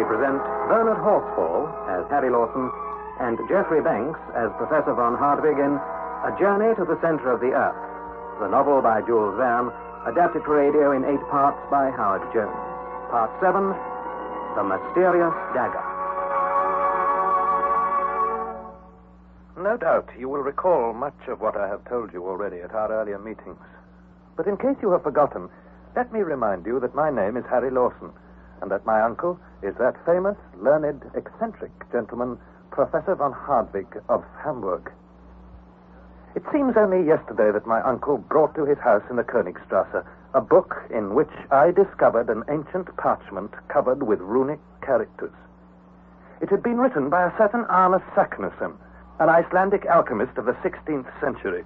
we present Bernard Horsfall as Harry Lawson and Geoffrey Banks as Professor von Hartwig in A Journey to the Center of the Earth, the novel by Jules Verne, adapted for radio in 8 parts by Howard Jones. Part 7, The Mysterious Dagger. No doubt you will recall much of what I have told you already at our earlier meetings. But in case you have forgotten, let me remind you that my name is Harry Lawson, and that my uncle is that famous, learned, eccentric gentleman, Professor von Hartwig of Hamburg. It seems only yesterday that my uncle brought to his house in the Königstrasse a book in which I discovered an ancient parchment covered with runic characters. It had been written by a certain Arne Saknussemm, an Icelandic alchemist of the 16th century,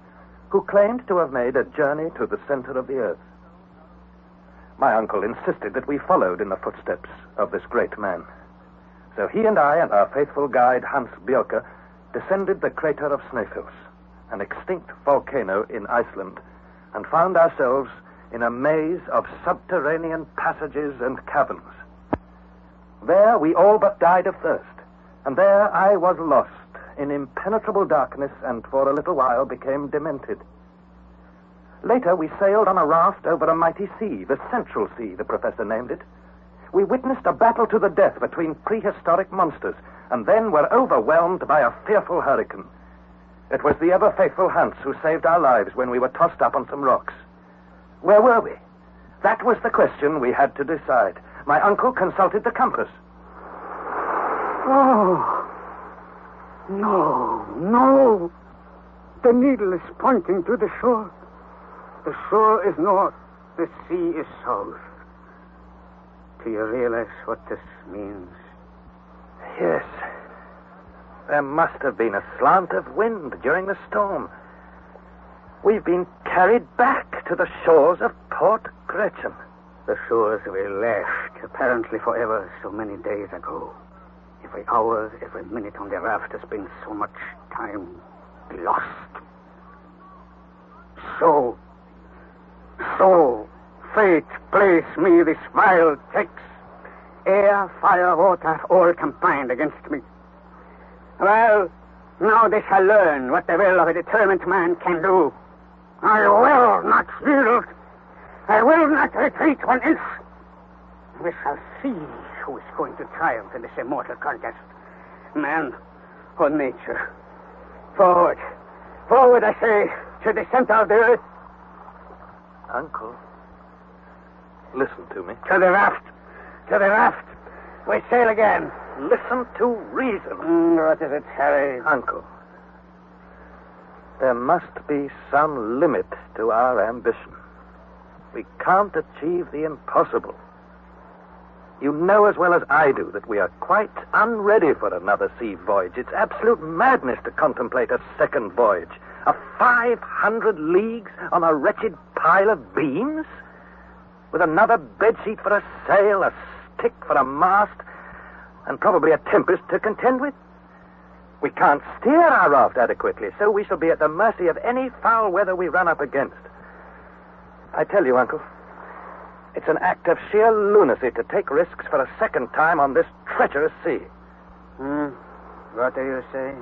who claimed to have made a journey to the center of the earth. My uncle insisted that we followed in the footsteps of this great man. So he and I and our faithful guide Hans Bjelke descended the crater of Snæfellsnes, an extinct volcano in Iceland, and found ourselves in a maze of subterranean passages and caverns. There we all but died of thirst, and there I was lost in impenetrable darkness and for a little while became demented. Later, we sailed on a raft over a mighty sea, the Central Sea, the professor named it. We witnessed a battle to the death between prehistoric monsters, and then were overwhelmed by a fearful hurricane. It was the ever-faithful Hans who saved our lives when we were tossed up on some rocks. Where were we? That was the question we had to decide. My uncle consulted the compass. Oh, no. The needle is pointing to the shore. The shore is north, the sea is south. Do you realize what this means? Yes. There must have been a slant of wind during the storm. We've been carried back to the shores of Port Gretchen. The shores we left, apparently forever, so many days ago. Every hour, every minute on the raft has been so much time lost. So, fate plays me this vile text. Air, fire, water, all combined against me. Well, now they shall learn what the will of a determined man can do. I will not yield. I will not retreat 1 inch. We shall see who is going to triumph in this immortal contest. Man or nature. Forward. Forward, I say, to the center of the earth. Uncle, listen to me. To the raft. To the raft. We sail again. Listen to reason. What is it, Harry? Uncle, there must be some limit to our ambition. We can't achieve the impossible. You know as well as I do that we are quite unready for another sea voyage. It's absolute madness to contemplate a second voyage. A 500 leagues on a wretched pile of beams? With another bedsheet for a sail, a stick for a mast, and probably a tempest to contend with? We can't steer our raft adequately, so we shall be at the mercy of any foul weather we run up against. I tell you, Uncle, it's an act of sheer lunacy to take risks for a second time on this treacherous sea. What do you say?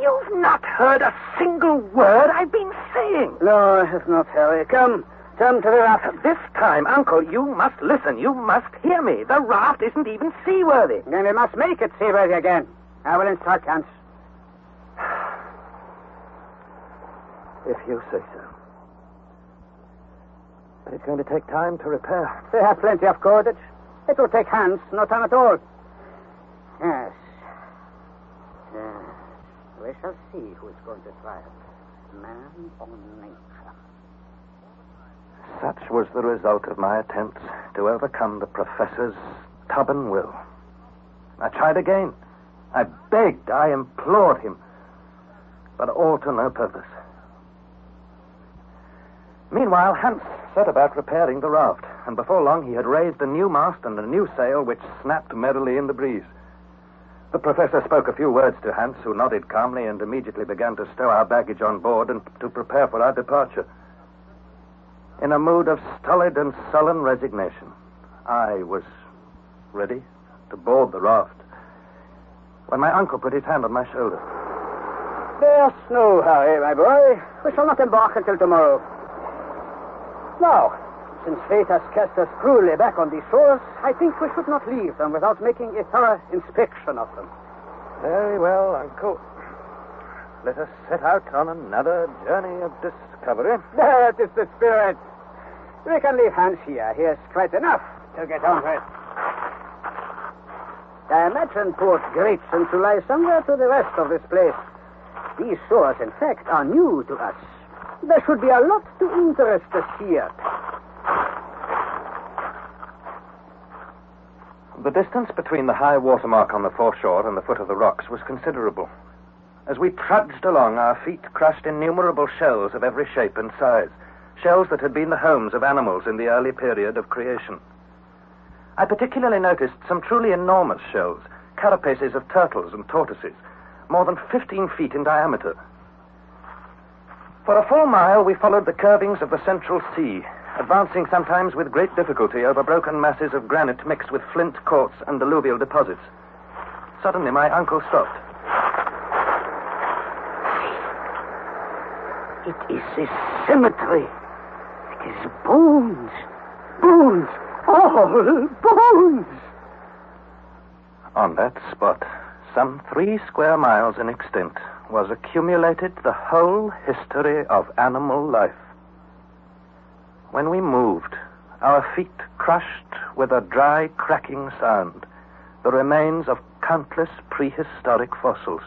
You've not heard a single word I've been saying. No, I have not, Harry. Come to the raft. This time, Uncle, you must listen. You must hear me. The raft isn't even seaworthy. Then we must make it seaworthy again. I will instruct Hans. If you say so. But it's going to take time to repair. They have plenty of cordage. It will take Hans, no time at all. Yes. We shall see who is going to triumph, man or nature. Such was the result of my attempts to overcome the professor's stubborn will. I tried again. I begged, I implored him, but all to no purpose. Meanwhile, Hans set about repairing the raft, and before long he had raised a new mast and a new sail which snapped merrily in the breeze. The professor spoke a few words to Hans, who nodded calmly and immediately began to stow our baggage on board and to prepare for our departure. In a mood of stolid and sullen resignation, I was ready to board the raft, when my uncle put his hand on my shoulder. There's no hurry, my boy. We shall not embark until tomorrow. Now, since fate has cast us cruelly back on these shores, I think we should not leave them without making a thorough inspection of them. Very well, Uncle. Let us set out on another journey of discovery. That is the spirit. We can leave Hans here. He has quite enough to get on with. I imagine Port Gratien to lie somewhere to the west of this place. These shores, in fact, are new to us. There should be a lot to interest us here. The distance between the high water mark on the foreshore and the foot of the rocks was considerable. As we trudged along, our feet crushed innumerable shells of every shape and size, shells that had been the homes of animals in the early period of creation. I particularly noticed some truly enormous shells, carapaces of turtles and tortoises, more than 15 feet in diameter. For a full mile, we followed the curvings of the Central Sea, advancing sometimes with great difficulty over broken masses of granite mixed with flint, quartz, and alluvial deposits. Suddenly, my uncle stopped. It is a cemetery. It is bones. Bones. All bones. On that spot, some 3 square miles in extent, was accumulated the whole history of animal life. When we moved, our feet crushed with a dry, cracking sound the remains of countless prehistoric fossils.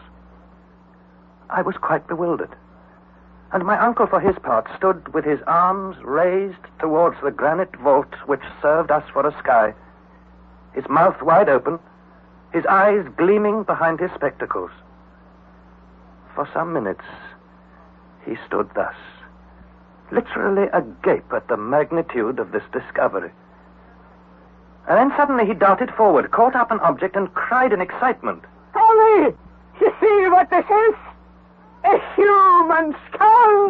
I was quite bewildered, and my uncle, for his part, stood with his arms raised towards the granite vault which served us for a sky, his mouth wide open, his eyes gleaming behind his spectacles. For some minutes, he stood thus, literally agape at the magnitude of this discovery. And then suddenly he darted forward, caught up an object, and cried in excitement. Harry! You see what this is? A human skull!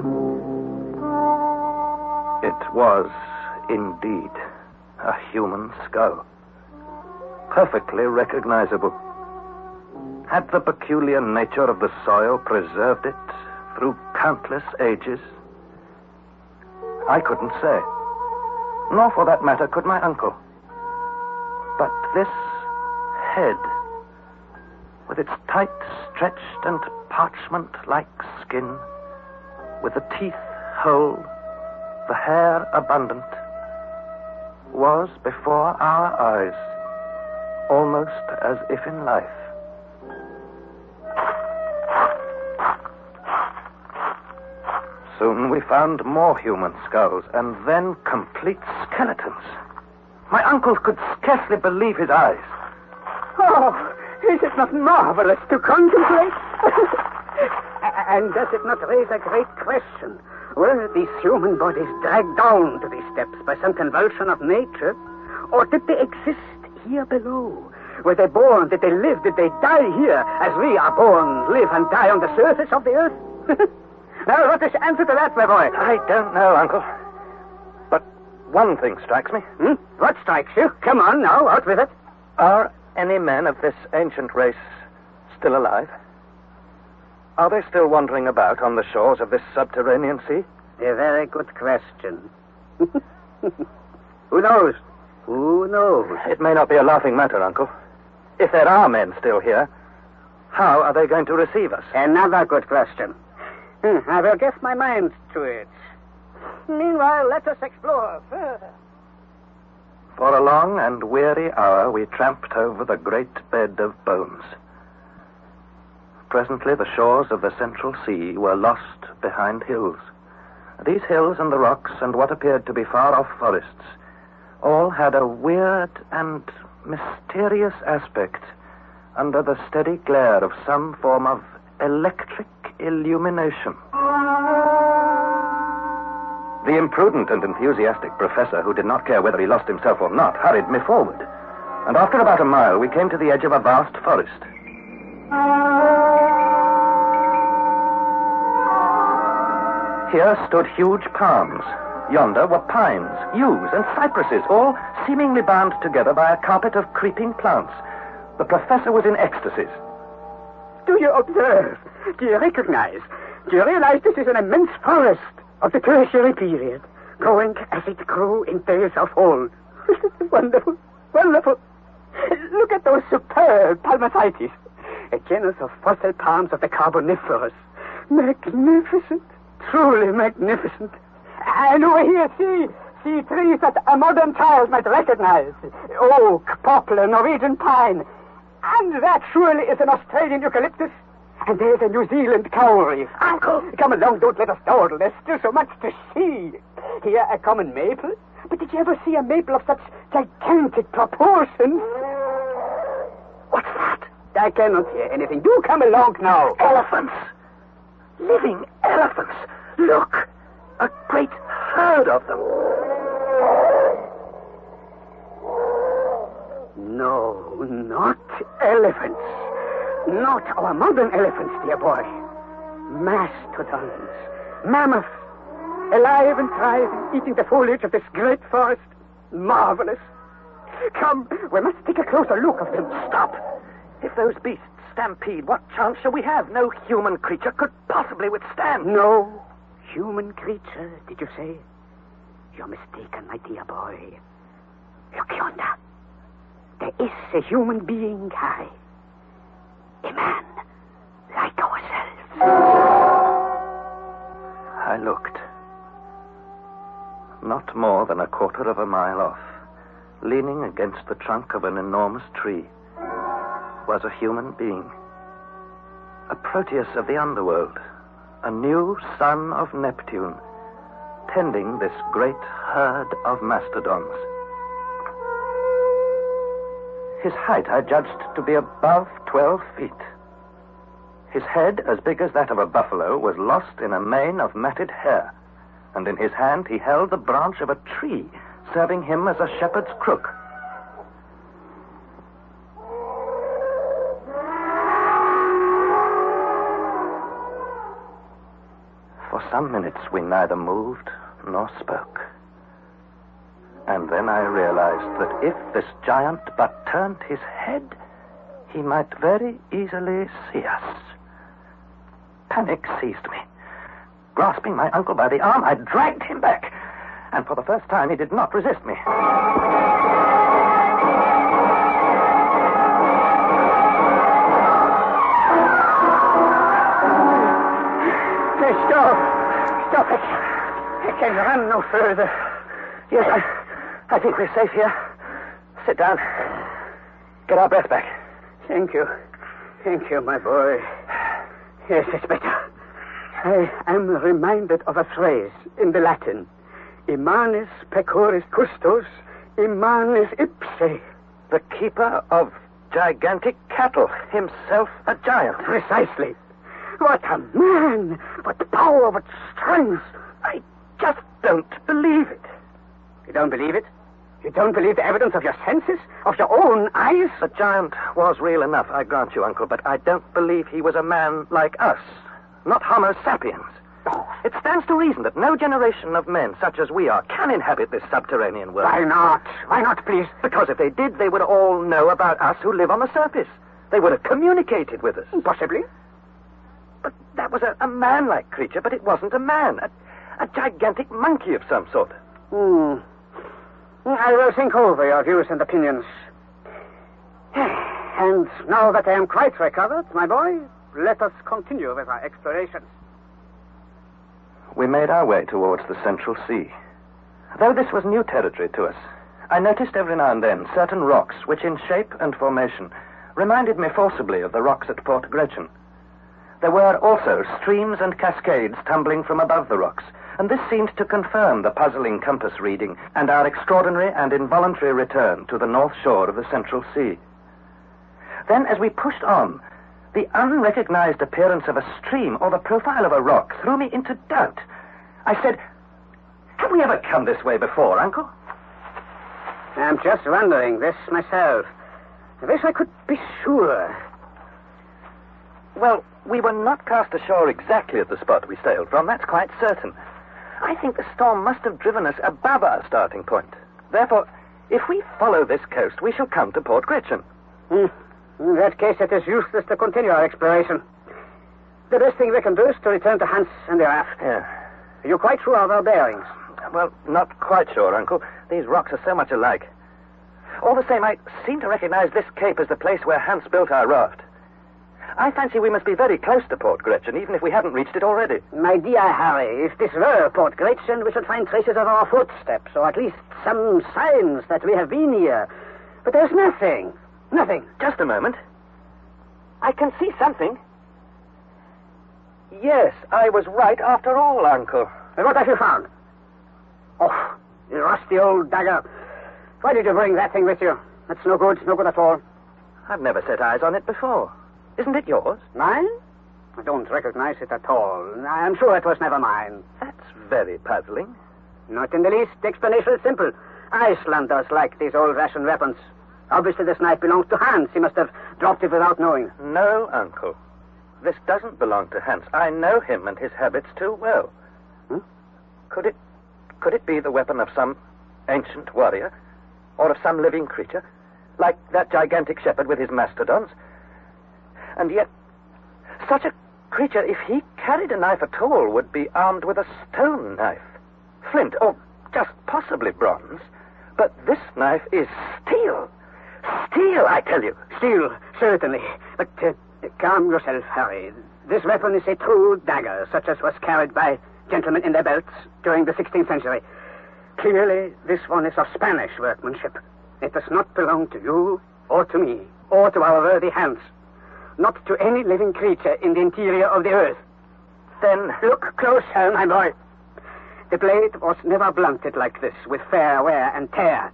It was indeed a human skull, perfectly recognizable. Had the peculiar nature of the soil preserved it through countless ages? I couldn't say. Nor, for that matter, could my uncle. But this head, with its tight, stretched and parchment-like skin, with the teeth whole, the hair abundant, was before our eyes, almost as if in life. Soon we found more human skulls, and then complete skeletons. My uncle could scarcely believe his eyes. Oh, is it not marvelous to contemplate? And does it not raise a great question? Were these human bodies dragged down to these steps by some convulsion of nature? Or did they exist here below? Were they born? Did they live? Did they die here as we are born, live and die on the surface of the earth? Now, what is the answer to that, my boy? I don't know, Uncle. But one thing strikes me. What strikes you? Come on, now, out with it. Are any men of this ancient race still alive? Are they still wandering about on the shores of this subterranean sea? A very good question. Who knows? Who knows? It may not be a laughing matter, Uncle. If there are men still here, how are they going to receive us? Another good question. I will give my mind to it. Meanwhile, let us explore further. For a long and weary hour, we tramped over the great bed of bones. Presently, the shores of the Central Sea were lost behind hills. These hills and the rocks and what appeared to be far-off forests all had a weird and mysterious aspect under the steady glare of some form of electric illumination. The imprudent and enthusiastic professor, who did not care whether he lost himself or not, hurried me forward. And after about a mile, we came to the edge of a vast forest. Here stood huge palms. Yonder were pines, yews, and cypresses, all seemingly bound together by a carpet of creeping plants, The professor was in ecstasies. Do you observe? Do you recognize? Do you realize this is an immense forest of the tertiary period, growing as it grew in days of old? Wonderful, wonderful. Look at those superb palmacites, a genus of fossil palms of the Carboniferous. Magnificent, truly magnificent. And over here, see trees that a modern child might recognize. Oak, poplar, Norwegian pine. And that surely is an Australian eucalyptus. And there's a New Zealand coral reef. Uncle! Come along, don't let us dawdle. There's still so much to see. Here, a common maple. But did you ever see a maple of such gigantic proportions? What's that? I cannot hear anything. Do come along now. Elephants! Living elephants! Look! A great herd of them. No, not elephants. Not our modern elephants, dear boy. Mastodons, mammoths, alive and thriving, eating the foliage of this great forest. Marvelous. Come, we must take a closer look of them. Stop! If those beasts stampede, what chance shall we have? No human creature could possibly withstand. No human creature, did you say? You're mistaken, my dear boy. Look yonder. There is a human being, Harry. A man like ourselves. I looked. Not more than a quarter of a mile off, leaning against the trunk of an enormous tree, was a human being. A Proteus of the underworld, a new son of Neptune, tending this great herd of mastodons. His height I judged to be above 12 feet. His head, as big as that of a buffalo, was lost in a mane of matted hair, and in his hand he held the branch of a tree, serving him as a shepherd's crook. For some minutes we neither moved nor spoke. And then I realized that if this giant but turned his head, he might very easily see us. Panic seized me. Grasping my uncle by the arm, I dragged him back. And for the first time, he did not resist me. Stop it. I can run no further. Yes, I think we're safe here. Sit down. Get our breath back. Thank you. Thank you, my boy. Yes, it's better. I am reminded of a phrase in the Latin. Immanis pecoris custos, immanis ipse. The keeper of gigantic cattle, himself a giant. Precisely. What a man! What power, what strength! I just don't believe it. You don't believe it? You don't believe the evidence of your senses? Of your own eyes? The giant was real enough, I grant you, Uncle, but I don't believe he was a man like us. Not Homo sapiens. Oh. It stands to reason that no generation of men such as we are can inhabit this subterranean world. Why not? Why not, please? Because if they did, they would all know about us who live on the surface. They would have communicated with us. Possibly. But that was a man-like creature, but it wasn't a man. A gigantic monkey of some sort. I will think over your views and opinions. And now that I am quite recovered, my boy, let us continue with our explorations. We made our way towards the Central Sea. Though this was new territory to us, I noticed every now and then certain rocks which in shape and formation reminded me forcibly of the rocks at Port Gretchen. There were also streams and cascades tumbling from above the rocks, and this seemed to confirm the puzzling compass reading and our extraordinary and involuntary return to the north shore of the Central Sea. Then, as we pushed on, the unrecognized appearance of a stream or the profile of a rock threw me into doubt. I said, "Have we ever come this way before, Uncle?" I'm just wondering this myself. I wish I could be sure. Well, we were not cast ashore exactly at the spot we sailed from, that's quite certain. I think the storm must have driven us above our starting point. Therefore, if we follow this coast, we shall come to Port Gretchen. In that case, it is useless to continue our exploration. The best thing we can do is to return to Hans and the raft. Yeah. Are you quite sure of our bearings? Well, not quite sure, Uncle. These rocks are so much alike. All the same, I seem to recognize this cape as the place where Hans built our raft. I fancy we must be very close to Port Gretchen, even if we haven't reached it already. My dear Harry, if this were Port Gretchen, we should find traces of our footsteps, or at least some signs that we have been here. But there's nothing. Nothing. Just a moment. I can see something. Yes, I was right after all, Uncle. And what have you found? Oh, the rusty old dagger. Why did you bring that thing with you? That's no good at all. I've never set eyes on it before. Isn't it yours? Mine? I don't recognize it at all. I'm sure it was never mine. That's very puzzling. Not in the least. The explanation is simple. Icelanders like these old-fashioned weapons. Obviously, this knife belongs to Hans. He must have dropped it without knowing. No, Uncle. This doesn't belong to Hans. I know him and his habits too well. Hmm? Could it be the weapon of some ancient warrior? Or of some living creature? Like that gigantic shepherd with his mastodons? And yet, such a creature, if he carried a knife at all, would be armed with a stone knife. Flint, or just possibly bronze. But this knife is steel. Steel, I tell you. Steel, certainly. But calm yourself, Harry. This weapon is a true dagger, such as was carried by gentlemen in their belts during the 16th century. Clearly, this one is of Spanish workmanship. It does not belong to you, or to me, or to our worthy Hans. Not to any living creature in the interior of the earth. Then look closer, my boy. The blade was never blunted like this, with fair wear and tear.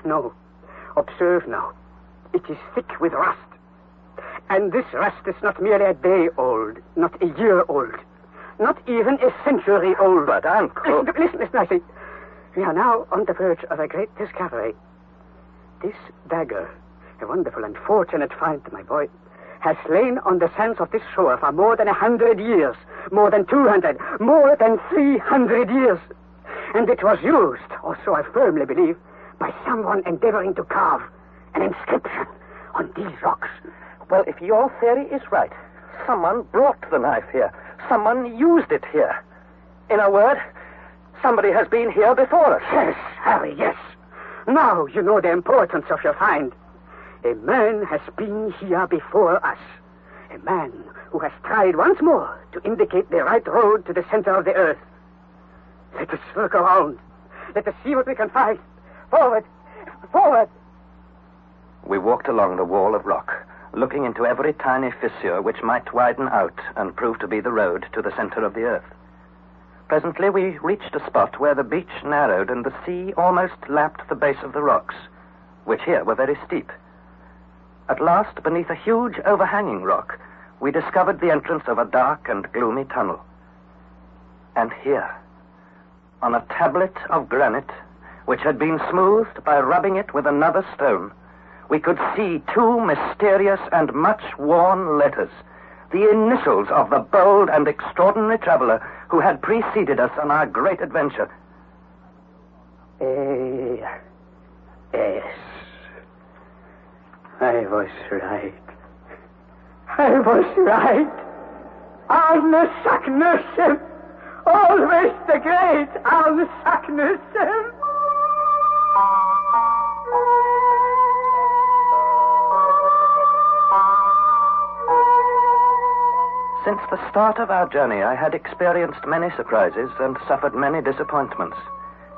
No. Observe now. It is thick with rust. And this rust is not merely a day old, not a year old, not even a century old. But, Uncle... Listen, I say. We are now on the verge of a great discovery. This dagger, a wonderful and fortunate find, my boy, has lain on the sands of this shore for more than 100 years, more than 200, more than 300 years. And it was used, or so I firmly believe, by someone endeavoring to carve an inscription on these rocks. Well, if your theory is right, someone brought the knife here. Someone used it here. In a word, somebody has been here before us. Yes, Harry, yes. Now you know the importance of your find. A man has been here before us. A man who has tried once more to indicate the right road to the center of the earth. Let us look around. Let us see what we can find. Forward! Forward! We walked along the wall of rock, looking into every tiny fissure which might widen out and prove to be the road to the center of the earth. Presently we reached a spot where the beach narrowed and the sea almost lapped the base of the rocks, which here were very steep. At last, beneath a huge overhanging rock, we discovered the entrance of a dark and gloomy tunnel. And here, on a tablet of granite, which had been smoothed by rubbing it with another stone, we could see two mysterious and much worn letters, the initials of the bold and extraordinary traveler who had preceded us on our great adventure. A-S. I was right. I was right. Arne Saknussemm. Always the great Arne Saknussemm. Since the start of our journey, I had experienced many surprises and suffered many disappointments.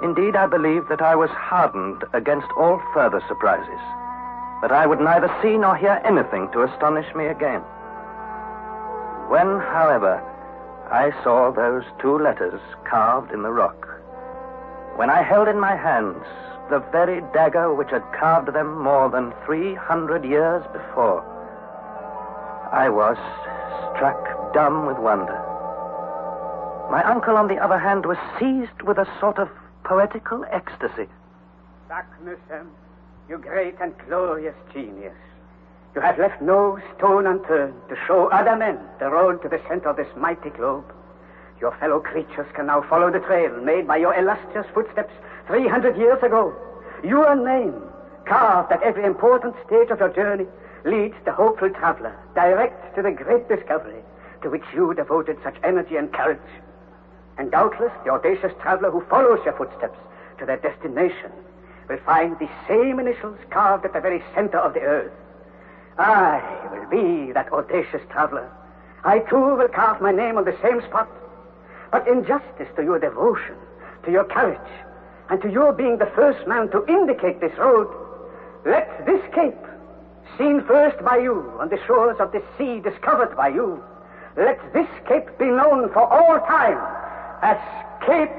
Indeed, I believed that I was hardened against all further surprises, that I would neither see nor hear anything to astonish me again. When, however, I saw those two letters carved in the rock, when I held in my hands the very dagger which had carved them more than 300 years before, I was struck dumb with wonder. My uncle, on the other hand, was seized with a sort of poetical ecstasy. Saknussemm, you great and glorious genius. You have left no stone unturned to show other men the road to the center of this mighty globe. Your fellow creatures can now follow the trail made by your illustrious footsteps 300 years ago. Your name carved at every important stage of your journey, leads the hopeful traveler direct to the great discovery to which you devoted such energy and courage. And doubtless the audacious traveler who follows your footsteps to their destination will find the same initials carved at the very center of the earth. I will be that audacious traveler. I too will carve my name on the same spot. But in justice to your devotion, to your courage, and to your being the first man to indicate this road, let this cape, seen first by you on the shores of the sea discovered by you, let this cape be known for all time as Cape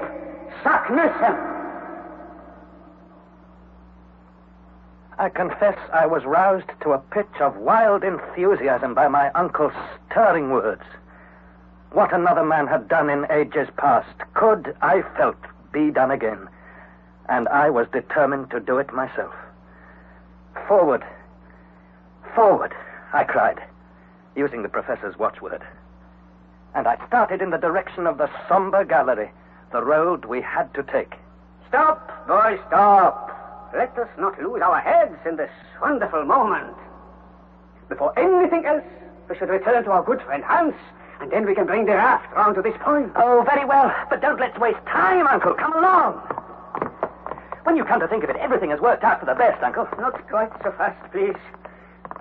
Saknussemm. I confess I was roused to a pitch of wild enthusiasm by my uncle's stirring words. What another man had done in ages past could, I felt, be done again, and I was determined to do it myself. Forward, forward, I cried, using the professor's watchword. And I started in the direction of the somber gallery, the road we had to take. Stop, boy, stop. Let us not lose our heads in this wonderful moment. Before anything else, we should return to our good friend Hans, and then we can bring the raft round to this point. Oh, very well, but don't let's waste time, Uncle. Come along. When you come to think of it, everything has worked out for the best, Uncle. Not quite so fast, please.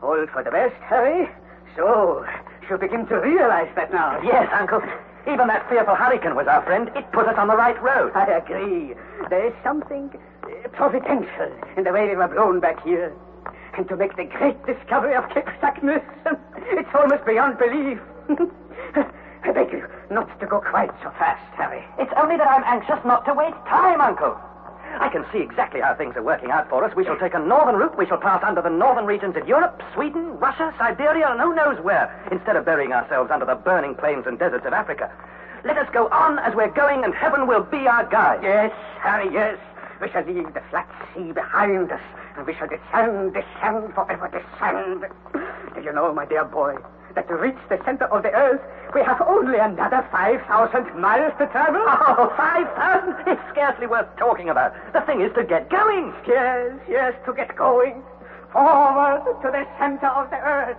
All for the best, Harry. So, you begin to realize that now. Yes, Uncle. Even that fearful hurricane was our friend. It put us on the right road. I agree. There is something providential in the way we were blown back here. And to make the great discovery of Cape Saknussemm, it's almost beyond belief. I beg you not to go quite so fast, Harry. It's only that I'm anxious not to waste time, Uncle. I can see exactly how things are working out for us. We shall take a northern route. We shall pass under the northern regions of Europe, Sweden, Russia, Siberia, and who knows where, instead of burying ourselves under the burning plains and deserts of Africa. Let us go on as we're going, and heaven will be our guide. Yes, Harry, yes. We shall leave the flat sea behind us, and we shall descend, forever descend. Do you know, my dear boy, that to reach the center of the earth, we have only another 5,000 miles to travel? Oh, 5,000? It's scarcely worth talking about. The thing is to get going. Yes, to get going. Forward to the center of the earth.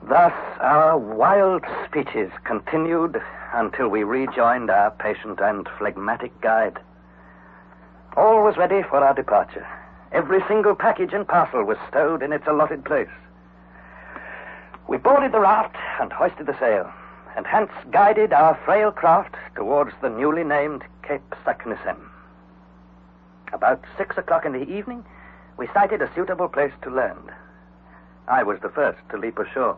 Thus our wild speeches continued until we rejoined our patient and phlegmatic guide. All was ready for our departure. Every single package and parcel was stowed in its allotted place. We boarded the raft and hoisted the sail, and Hans guided our frail craft towards the newly named Cape Saknussemm. About 6 o'clock in the evening, we sighted a suitable place to land. I was the first to leap ashore.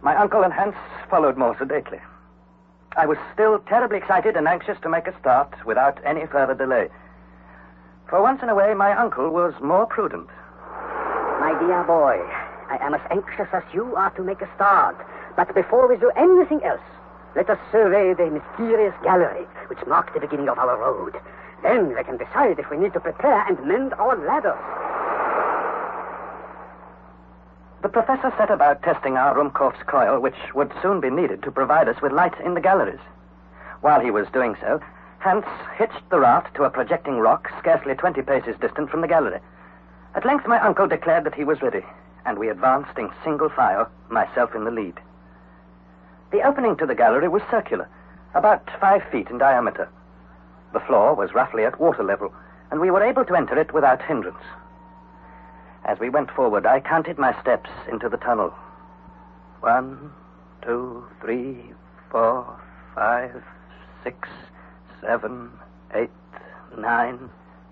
My uncle and Hans followed more sedately. I was still terribly excited and anxious to make a start without any further delay. For once in a way, my uncle was more prudent. My dear boy, I am as anxious as you are to make a start. But before we do anything else, let us survey the mysterious gallery which marks the beginning of our road. Then we can decide if we need to prepare and mend our ladders. The professor set about testing our Ruhmkorff's coil, which would soon be needed to provide us with light in the galleries. While he was doing so, Hans hitched the raft to a projecting rock scarcely 20 paces distant from the gallery. At length my uncle declared that he was ready, and we advanced in single file, myself in the lead. The opening to the gallery was circular, about 5 feet in diameter. The floor was roughly at water level, and we were able to enter it without hindrance. As we went forward, I counted my steps into the tunnel. 1, 2, 3, 4, 5, 6, 7, 8, 9,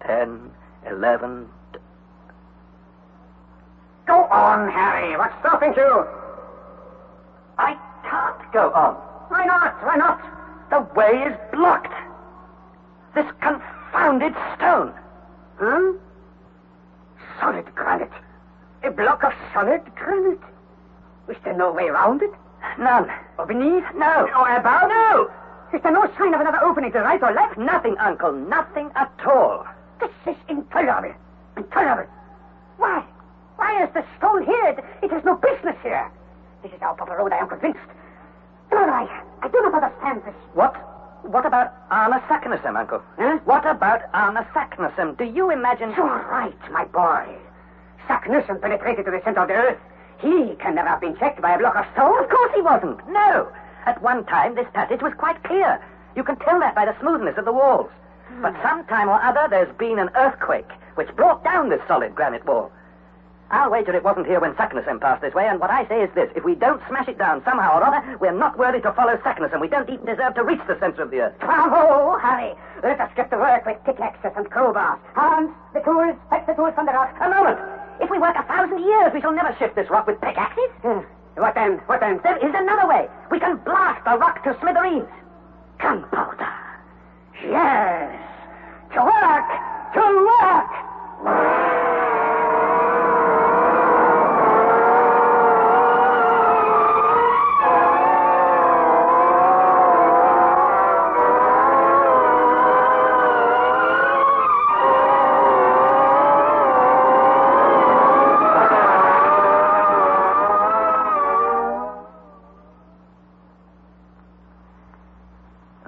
10, 11... Go on, Harry. What's stopping you? I can't go on. Why not? Why not? The way is blocked. This confounded stone. Huh? Solid granite. A block of solid granite. Is there no way around it? None. Or beneath? No. Or above? No. Is there no sign of another opening to right or left? Nothing, Uncle. Nothing at all. This is intolerable. Intolerable. Why? Why is the stone here? It has no business here. This is our proper road, I am convinced. No, I do not understand this. What? What about Arne Saknussemm, Uncle? Huh? What about Arne Saknussemm? Do you imagine... You're right, my boy. Saknussemm penetrated to the center of the earth. He can never have been checked by a block of stone. Of course he wasn't. No. At one time, this passage was quite clear. You can tell that by the smoothness of the walls. But sometime or other, there's been an earthquake which brought down this solid granite wall. I'll wager it wasn't here when Saknussemm passed this way, and what I say is this. If we don't smash it down somehow or other, we're not worthy to follow Saknussemm. We don't even deserve to reach the center of the earth. Bravo, Harry. Let us get to work with pickaxes and crowbars. Hans, the tools. Fetch the tools from the rock. A moment. If we work 1,000 years, we shall never shift this rock with pickaxes. What then? What then? There is another way. We can blast the rock to smithereens. Gunpowder. Yes. To work! To work!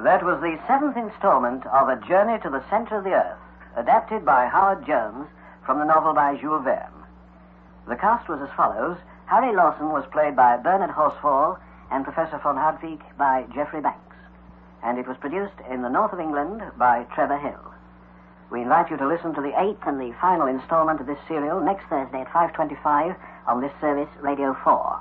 That was the 7th installment of A Journey to the Center of the Earth, adapted by Howard Jones from the novel by Jules Verne. The cast was as follows. Harry Lawson was played by Bernard Horsfall and Professor von Hartwig by Geoffrey Banks. And it was produced in the north of England by Trevor Hill. We invite you to listen to the 8th and the final installment of this serial next Thursday at 5:25 on this service, Radio 4.